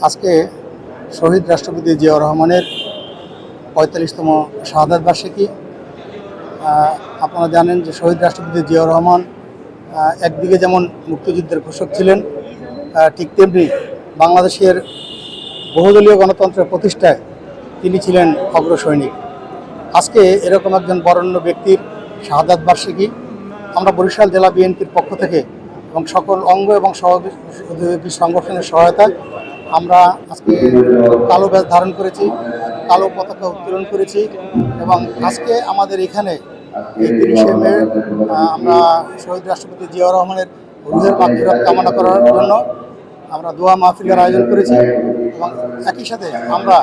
আজকে শহীদ রাষ্ট্রপতি জিয়াউর রহমানের ৪৫তম শাহাদাত বার্ষিকী। আপনারা জানেন যে শহীদ রাষ্ট্রপতি জিয়াউর রহমান একদিকে যেমন মুক্তিযুদ্ধের ঘোষক ছিলেন, ঠিক তেমনি বাংলাদেশের বহুদলীয় গণতন্ত্রের প্রতিষ্ঠায় তিনি ছিলেন অগ্রসৈনিক। আজকে এরকম একজন বরেণ্য ব্যক্তির শাহাদাত বার্ষিকী। আমরা বরিশাল জেলা বিএনপির পক্ষ থেকে এবং সকল অঙ্গ এবং সহযোগী সংগঠনের সহায়তায় আমরা আজকে কালো ব্যাজ ধারণ করেছি, কালো পতাকা উত্তোলন করেছি এবং আজকে আমাদের এখানে এই ৩০শে মে আমরা শহীদ রাষ্ট্রপতি জিয়াউর রহমানের রুহের মাগফিরাত কামনা করার জন্য আমরা দোয়া মাহফিলের আয়োজন করেছি এবং একই সাথে আমরা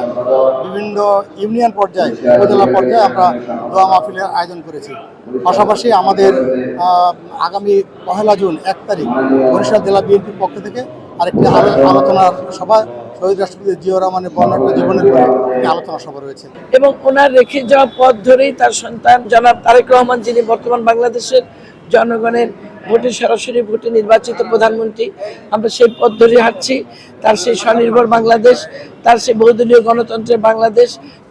বিভিন্ন ইউনিয়ন পর্যায়ে, উপজেলা পর্যায়ে আমরা দোয়া মাহফিলের আয়োজন করেছি। পাশাপাশি আমাদের আগামী ১ জুন ১ তারিখ বরিশাল জেলা বিএনপির পক্ষ থেকে আরেকটি আলোচনার সভা, শহীদ রাষ্ট্রপতি জিয়াউর রহমানের বর্ণাঢ্য জীবনের উপরে একটি আলোচনা সভা রয়েছে এবং ওনার রেখে যাওয়া পথ ধরেই তার সন্তান জনাব তারেক রহমান, যিনি বর্তমান বাংলাদেশের জনগণের ভোটে সরাসরি ভোটে নির্বাচিত প্রধানমন্ত্রী, আমরা সেই পথ ধরে হাঁটছি। তার সেই স্বনির্ভর বাংলাদেশ, তার সেই বহুদলীয় গণতন্ত্রের বাংলাদেশ,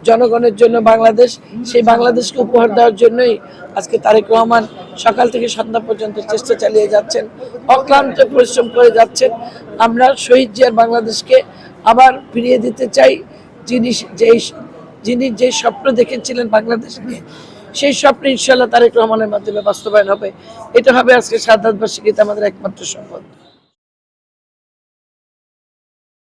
জনগণের জন্য বাংলাদেশ, সেই বাংলাদেশকে উপহার দেওয়ার জন্যই আজকে তারেক রহমান সকাল থেকে সন্ধ্যা পর্যন্ত চেষ্টা চালিয়ে যাচ্ছেন, অক্লান্ত পরিশ্রম করে যাচ্ছেন। আমরা শহীদ জিয়ার বাংলাদেশকে আবার ফিরিয়ে দিতে চাই, যিনি যে স্বপ্ন দেখেছিলেন বাংলাদেশ নিয়ে, সেই স্বপ্ন ইনশাআল্লাহ তারেক রহমানের মাধ্যমে বাস্তবায়ন হবে। এটা হবে আজকে শাহাদাত বার্ষিকীতে আমাদের একমাত্র সম্পদ।